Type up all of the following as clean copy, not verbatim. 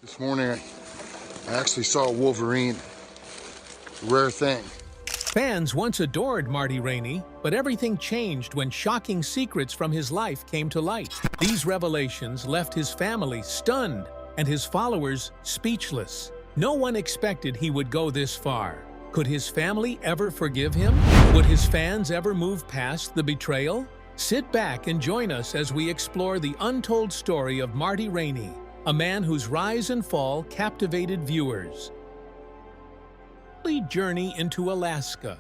This morning, I actually saw a wolverine. Rare thing. Fans once adored Marty Raney, but everything changed when shocking secrets from his life came to light. These revelations left his family stunned and his followers speechless. No one expected he would go this far. Could his family ever forgive him? Would his fans ever move past the betrayal? Sit back and join us as we explore the untold story of Marty Raney, a man whose rise and fall captivated viewers. Journey into Alaska.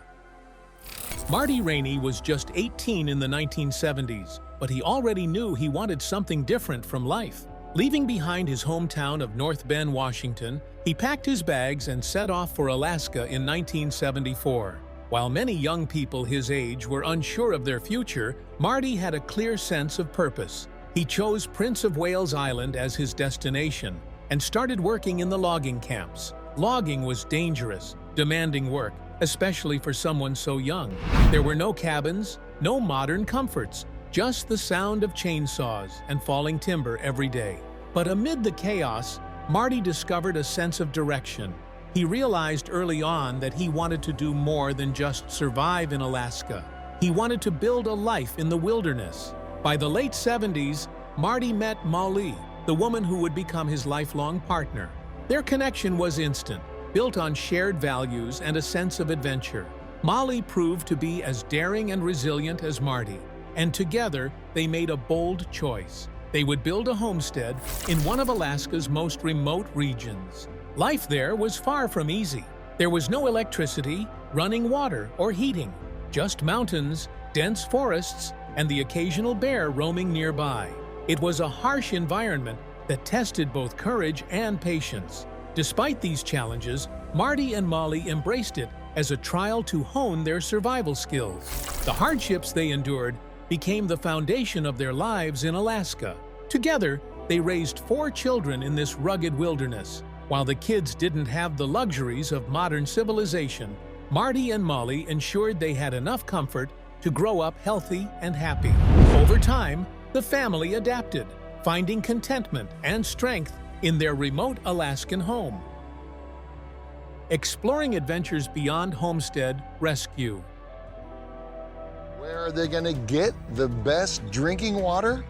Marty Raney was just 18 in the 1970s, but he already knew he wanted something different from life. Leaving behind his hometown of North Bend, Washington, he packed his bags and set off for Alaska in 1974. While many young people his age were unsure of their future, Marty had a clear sense of purpose. He chose Prince of Wales Island as his destination and started working in the logging camps. Logging was dangerous, demanding work, especially for someone so young. There were no cabins, no modern comforts, just the sound of chainsaws and falling timber every day. But amid the chaos, Marty discovered a sense of direction. He realized early on that he wanted to do more than just survive in Alaska. He wanted to build a life in the wilderness. By the late 70s, Marty met Molly, the woman who would become his lifelong partner. Their connection was instant, built on shared values and a sense of adventure. Molly proved to be as daring and resilient as Marty, and together they made a bold choice. They would build a homestead in one of Alaska's most remote regions. Life there was far from easy. There was no electricity, running water, or heating, just mountains, dense forests, and the occasional bear roaming nearby. It was a harsh environment that tested both courage and patience. Despite these challenges, Marty and Molly embraced it as a trial to hone their survival skills. The hardships they endured became the foundation of their lives in Alaska. Together, they raised 4 children in this rugged wilderness. While the kids didn't have the luxuries of modern civilization, Marty and Molly ensured they had enough comfort to grow up healthy and happy. Over time, the family adapted, finding contentment and strength in their remote Alaskan home. Exploring adventures beyond Homestead Rescue. Where are they going to get the best drinking water?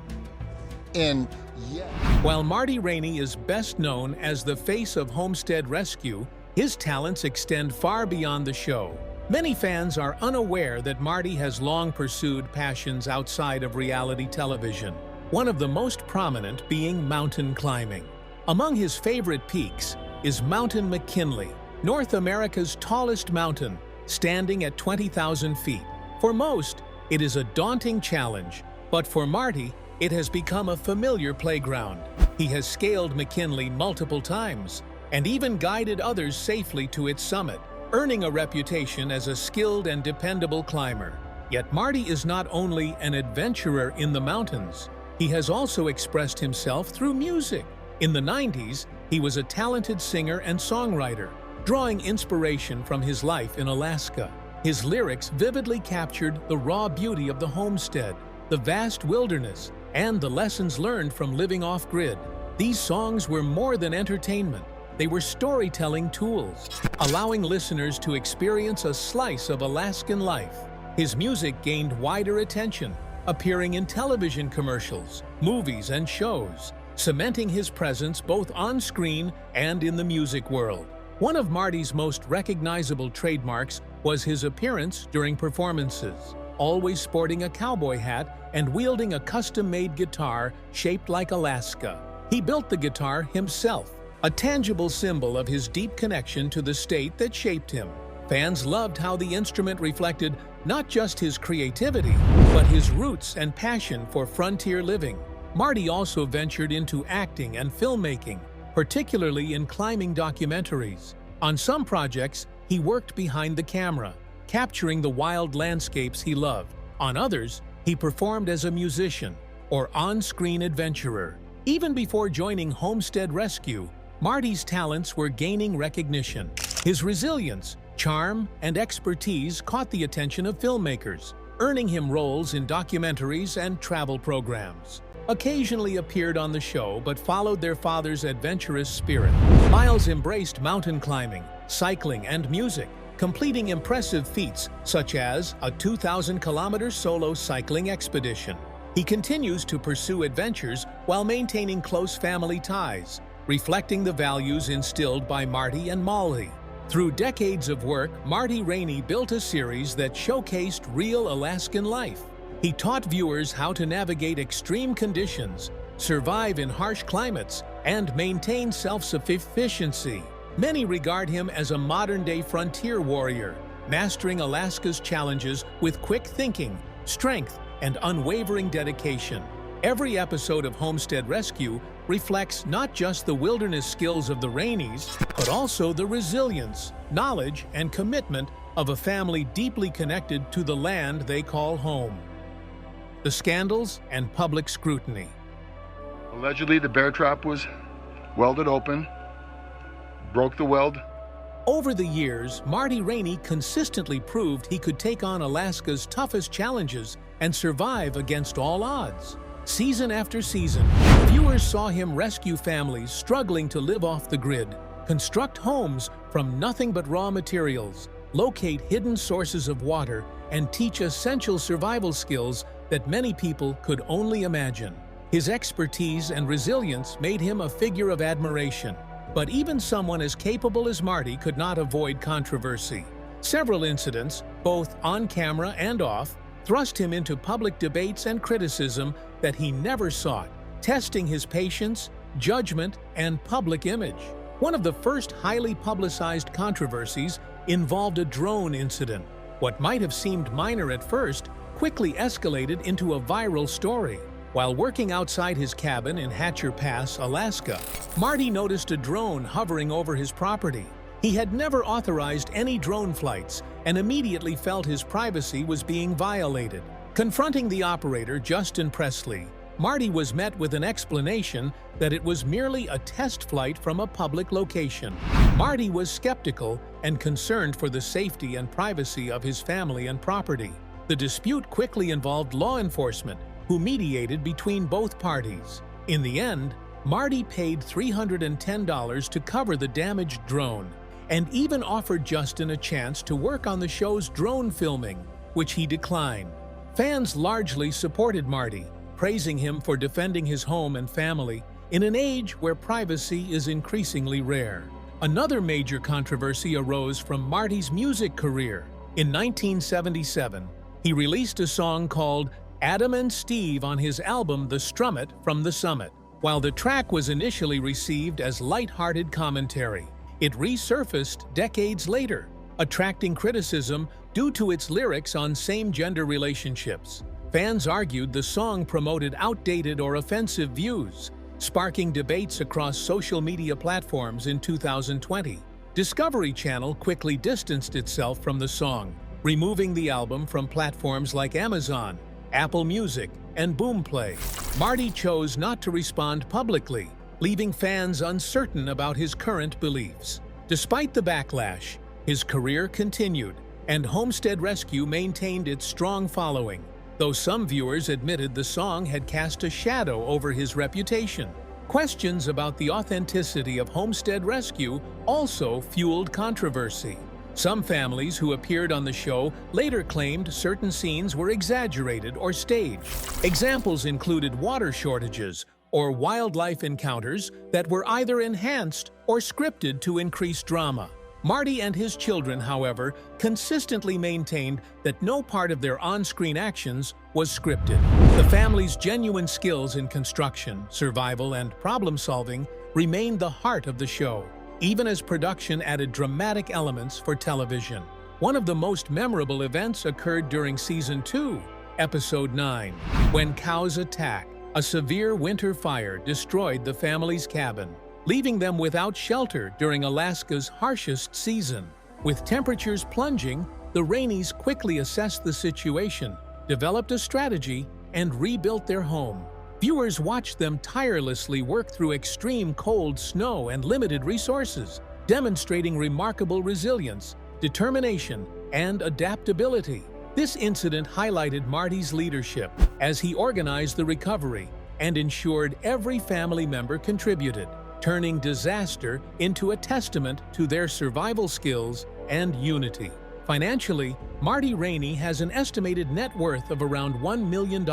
While Marty Raney is best known as the face of Homestead Rescue, his talents extend far beyond the show. Many fans are unaware that Marty has long pursued passions outside of reality television, one of the most prominent being mountain climbing. Among his favorite peaks is Mountain McKinley, North America's tallest mountain, standing at 20,000 feet. For most, it is a daunting challenge, but for Marty, it has become a familiar playground. He has scaled McKinley multiple times and even guided others safely to its summit, earning a reputation as a skilled and dependable climber. Yet Marty is not only an adventurer in the mountains, he has also expressed himself through music. In the 90s, he was a talented singer and songwriter, drawing inspiration from his life in Alaska. His lyrics vividly captured the raw beauty of the homestead, the vast wilderness, and the lessons learned from living off-grid. These songs were more than entertainment. They were storytelling tools, allowing listeners to experience a slice of Alaskan life. His music gained wider attention, appearing in television commercials, movies, and shows, cementing his presence both on screen and in the music world. One of Marty's most recognizable trademarks was his appearance during performances, always sporting a cowboy hat and wielding a custom-made guitar shaped like Alaska. He built the guitar himself, a tangible symbol of his deep connection to the state that shaped him. Fans loved how the instrument reflected not just his creativity, but his roots and passion for frontier living. Marty also ventured into acting and filmmaking, particularly in climbing documentaries. On some projects, he worked behind the camera, capturing the wild landscapes he loved. On others, he performed as a musician or on-screen adventurer. Even before joining Homestead Rescue, Marty's talents were gaining recognition. His resilience, charm, and expertise caught the attention of filmmakers, earning him roles in documentaries and travel programs. occasionally appeared on the show but followed their father's adventurous spirit. Miles embraced mountain climbing, cycling, and music, completing impressive feats such as a 2,000-kilometer solo cycling expedition. He continues to pursue adventures while maintaining close family ties, reflecting the values instilled by Marty and Molly. Through decades of work, Marty Raney built a series that showcased real Alaskan life. He taught viewers how to navigate extreme conditions, survive in harsh climates, and maintain self-sufficiency. Many regard him as a modern-day frontier warrior, mastering Alaska's challenges with quick thinking, strength, and unwavering dedication. Every episode of Homestead Rescue reflects not just the wilderness skills of the Raneys, but also the resilience, knowledge, and commitment of a family deeply connected to the land they call home. The scandals and public scrutiny. Allegedly, the bear trap was welded open, broke the weld. Over the years, Marty Raney consistently proved he could take on Alaska's toughest challenges and survive against all odds. Season after season, viewers saw him rescue families struggling to live off the grid, construct homes from nothing but raw materials, locate hidden sources of water, and teach essential survival skills that many people could only imagine. His expertise and resilience made him a figure of admiration. But even someone as capable as Marty could not avoid controversy. Several incidents, both on camera and off, thrust him into public debates and criticism that he never sought, testing his patience, judgment, and public image. One of the first highly publicized controversies involved a drone incident. What might have seemed minor at first quickly escalated into a viral story. While working outside his cabin in Hatcher Pass, Alaska, Marty noticed a drone hovering over his property. He had never authorized any drone flights and immediately felt his privacy was being violated. Confronting the operator, Justin Presley, Marty was met with an explanation that it was merely a test flight from a public location. Marty was skeptical and concerned for the safety and privacy of his family and property. The dispute quickly involved law enforcement, who mediated between both parties. In the end, Marty paid $310 to cover the damaged drone, and even offered Justin a chance to work on the show's drone filming, which he declined. Fans largely supported Marty, praising him for defending his home and family in an age where privacy is increasingly rare. Another major controversy arose from Marty's music career. In 1977, he released a song called Adam and Steve on his album The Strummit from the Summit. While the track was initially received as light-hearted commentary, it resurfaced decades later, attracting criticism due to its lyrics on same-gender relationships. Fans argued the song promoted outdated or offensive views, sparking debates across social media platforms in 2020. Discovery Channel quickly distanced itself from the song, removing the album from platforms like Amazon, Apple Music, and Boomplay. Marty chose not to respond publicly, leaving fans uncertain about his current beliefs. Despite the backlash, his career continued, and Homestead Rescue maintained its strong following, though some viewers admitted the song had cast a shadow over his reputation. Questions about the authenticity of Homestead Rescue also fueled controversy. Some families who appeared on the show later claimed certain scenes were exaggerated or staged. Examples included water shortages or wildlife encounters that were either enhanced or scripted to increase drama. Marty and his children, however, consistently maintained that no part of their on-screen actions was scripted. The family's genuine skills in construction, survival, and problem-solving remained the heart of the show, even as production added dramatic elements for television. One of the most memorable events occurred during Season 2, Episode 9, when cows attack. A severe winter fire destroyed the family's cabin, leaving them without shelter during Alaska's harshest season. With temperatures plunging, the Raneys quickly assessed the situation, developed a strategy, and rebuilt their home. Viewers watched them tirelessly work through extreme cold, snow, and limited resources, demonstrating remarkable resilience, determination, and adaptability. This incident highlighted Marty's leadership as he organized the recovery, and ensured every family member contributed, turning disaster into a testament to their survival skills and unity. Financially, Marty Raney has an estimated net worth of around $1 million,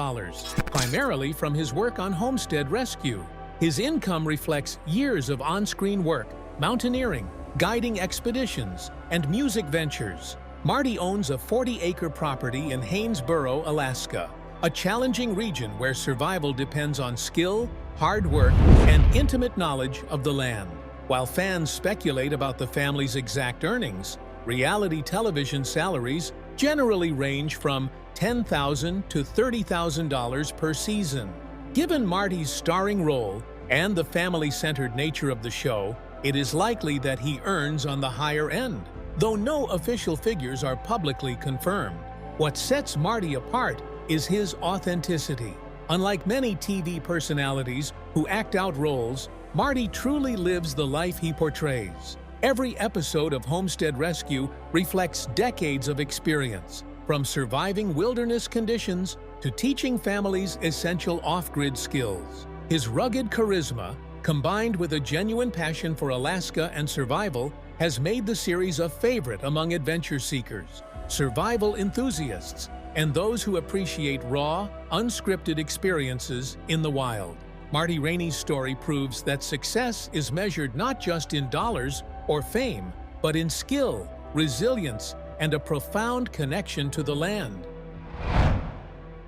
primarily from his work on Homestead Rescue. His income reflects years of on-screen work, mountaineering, guiding expeditions, and music ventures. Marty owns a 40-acre property in Haynesboro, Alaska, a challenging region where survival depends on skill, hard work, and intimate knowledge of the land. While fans speculate about the family's exact earnings, reality television salaries generally range from $10,000 to $30,000 per season. Given Marty's starring role and the family-centered nature of the show, it is likely that he earns on the higher end, though no official figures are publicly confirmed. What sets Marty apart is his authenticity. Unlike many TV personalities who act out roles, Marty truly lives the life he portrays. Every episode of Homestead Rescue reflects decades of experience, from surviving wilderness conditions to teaching families essential off-grid skills. His rugged charisma, combined with a genuine passion for Alaska and survival, has made the series a favorite among adventure seekers, survival enthusiasts, and those who appreciate raw, unscripted experiences in the wild. Marty Raney's story proves that success is measured not just in dollars or fame, but in skill, resilience, and a profound connection to the land.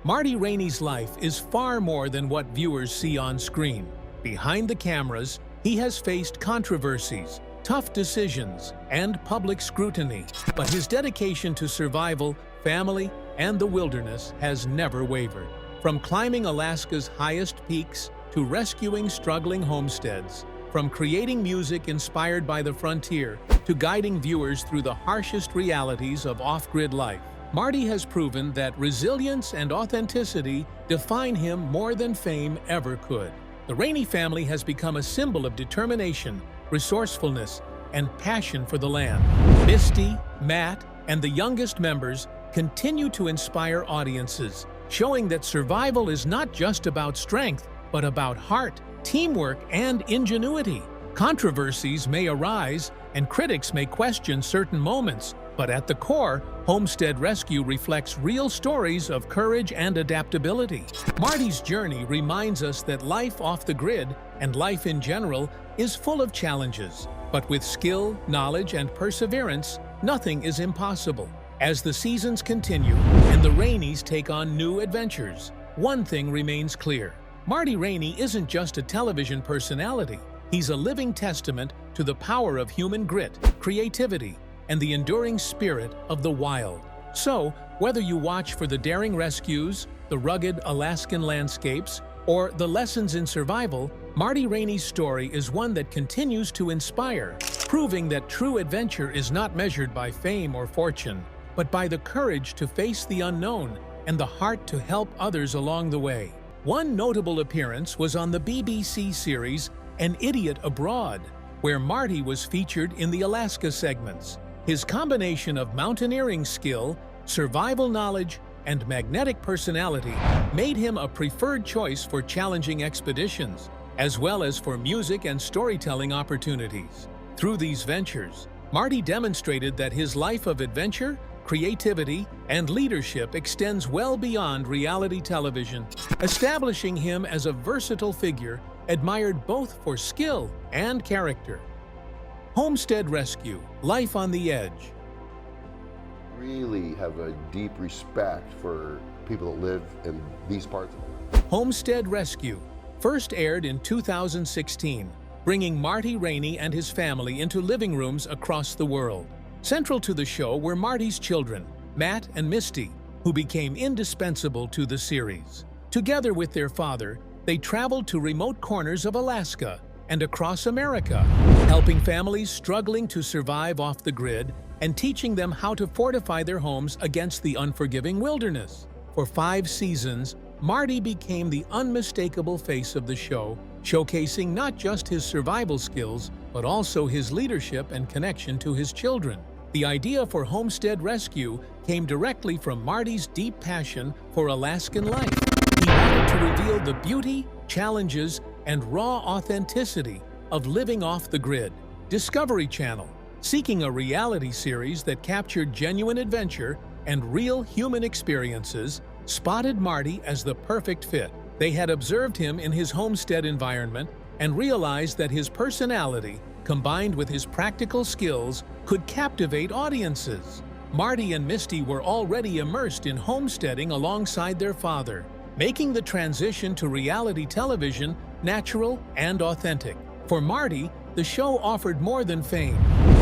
Marty Raney's life is far more than what viewers see on screen. Behind the cameras, he has faced controversies, tough decisions, and public scrutiny, but his dedication to survival, family, and the wilderness has never wavered. From climbing Alaska's highest peaks to rescuing struggling homesteads, from creating music inspired by the frontier to guiding viewers through the harshest realities of off-grid life, Marty has proven that resilience and authenticity define him more than fame ever could. The Raney family has become a symbol of determination, resourcefulness, and passion for the land. Misty, Matt, and the youngest members continue to inspire audiences, showing that survival is not just about strength, but about heart, teamwork, and ingenuity. Controversies may arise, and critics may question certain moments, but at the core, Homestead Rescue reflects real stories of courage and adaptability. Marty's journey reminds us that life off the grid, and life in general, is full of challenges. But with skill, knowledge, and perseverance, nothing is impossible. As the seasons continue and the Raneys take on new adventures, one thing remains clear. Marty Raney isn't just a television personality. He's a living testament to the power of human grit, creativity, and the enduring spirit of the wild. So, whether you watch for the daring rescues, the rugged Alaskan landscapes, or the lessons in survival, Marty Raney's story is one that continues to inspire, proving that true adventure is not measured by fame or fortune, but by the courage to face the unknown and the heart to help others along the way. One notable appearance was on the BBC series An Idiot Abroad, where Marty was featured in the Alaska segments. His combination of mountaineering skill, survival knowledge, and magnetic personality made him a preferred choice for challenging expeditions, as well as for music and storytelling opportunities. Through these ventures, Marty demonstrated that his life of adventure, creativity, and leadership extends well beyond reality television, establishing him as a versatile figure admired both for skill and character. Homestead Rescue, Life on the Edge. Really have a deep respect for people that live in these parts of the world. Homestead Rescue, first aired in 2016, bringing Marty Raney and his family into living rooms across the world. Central to the show were Marty's children, Matt and Misty, who became indispensable to the series. Together with their father, they traveled to remote corners of Alaska and across America, helping families struggling to survive off the grid and teaching them how to fortify their homes against the unforgiving wilderness. For 5 seasons, Marty became the unmistakable face of the show, showcasing not just his survival skills, but also his leadership and connection to his children. The idea for Homestead Rescue came directly from Marty's deep passion for Alaskan life. He wanted to reveal the beauty, challenges, and raw authenticity of living off the grid. Discovery Channel, seeking a reality series that captured genuine adventure and real human experiences, spotted Marty as the perfect fit. They had observed him in his homestead environment and realized that his personality, combined with his practical skills, could captivate audiences. Marty and Misty were already immersed in homesteading alongside their father, making the transition to reality television natural and authentic. For Marty, the show offered more than fame.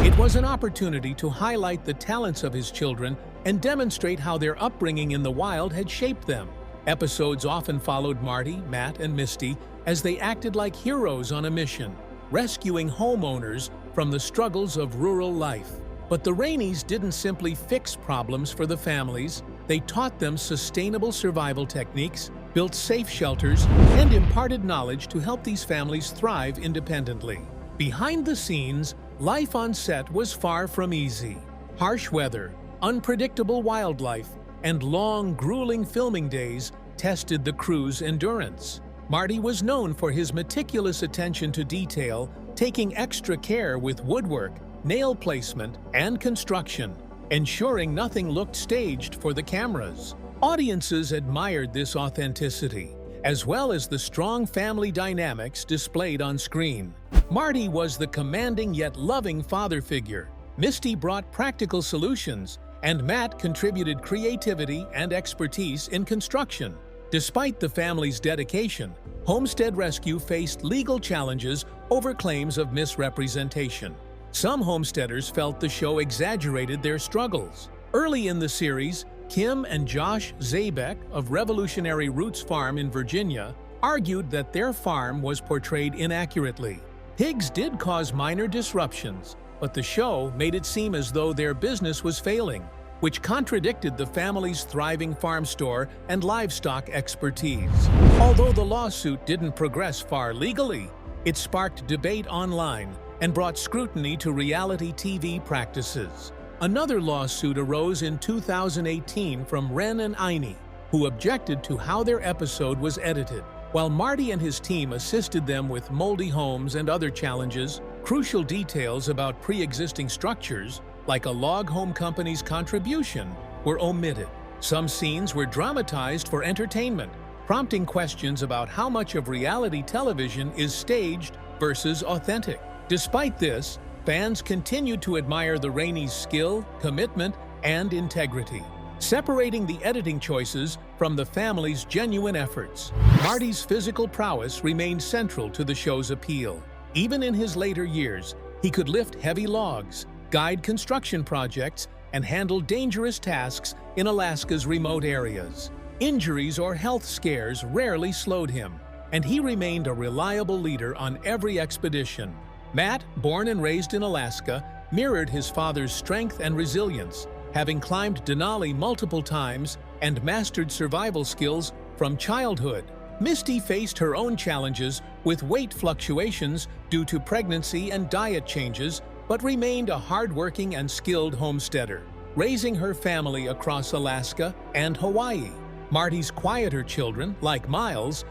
It was an opportunity to highlight the talents of his children and demonstrate how their upbringing in the wild had shaped them. Episodes often followed Marty, Matt, and Misty as they acted like heroes on a mission, rescuing homeowners from the struggles of rural life. But the Raneys didn't simply fix problems for the families. They taught them sustainable survival techniques, built safe shelters, and imparted knowledge to help these families thrive independently. Behind the scenes, life on set was far from easy. Harsh weather, unpredictable wildlife, and long, grueling filming days tested the crew's endurance. Marty was known for his meticulous attention to detail, taking extra care with woodwork, nail placement, and construction, ensuring nothing looked staged for the cameras. Audiences admired this authenticity, as well as the strong family dynamics displayed on screen. Marty was the commanding yet loving father figure. Misty brought practical solutions, and Matt contributed creativity and expertise in construction. Despite the family's dedication, Homestead Rescue faced legal challenges over claims of misrepresentation. Some homesteaders felt the show exaggerated their struggles. Early in the series, Kim and Josh Zabek of Revolutionary Roots Farm in Virginia argued that their farm was portrayed inaccurately. Pigs did cause minor disruptions, but the show made it seem as though their business was failing, which contradicted the family's thriving farm store and livestock expertise. Although the lawsuit didn't progress far legally, it sparked debate online and brought scrutiny to reality TV practices. Another lawsuit arose in 2018 from Ren and Aini, who objected to how their episode was edited. While Marty and his team assisted them with moldy homes and other challenges, crucial details about pre-existing structures, like a log home company's contribution, were omitted. Some scenes were dramatized for entertainment, prompting questions about how much of reality television is staged versus authentic. Despite this, fans continued to admire the Raneys' skill, commitment, and integrity, separating the editing choices from the family's genuine efforts. Marty's physical prowess remained central to the show's appeal. Even in his later years, he could lift heavy logs, guide construction projects, and handle dangerous tasks in Alaska's remote areas. Injuries or health scares rarely slowed him, and he remained a reliable leader on every expedition. Matt, born and raised in Alaska, mirrored his father's strength and resilience, having climbed Denali multiple times and mastered survival skills from childhood. Misty faced her own challenges with weight fluctuations due to pregnancy and diet changes, but remained a hardworking and skilled homesteader, raising her family across Alaska and Hawaii. Marty's quieter children, like Miles,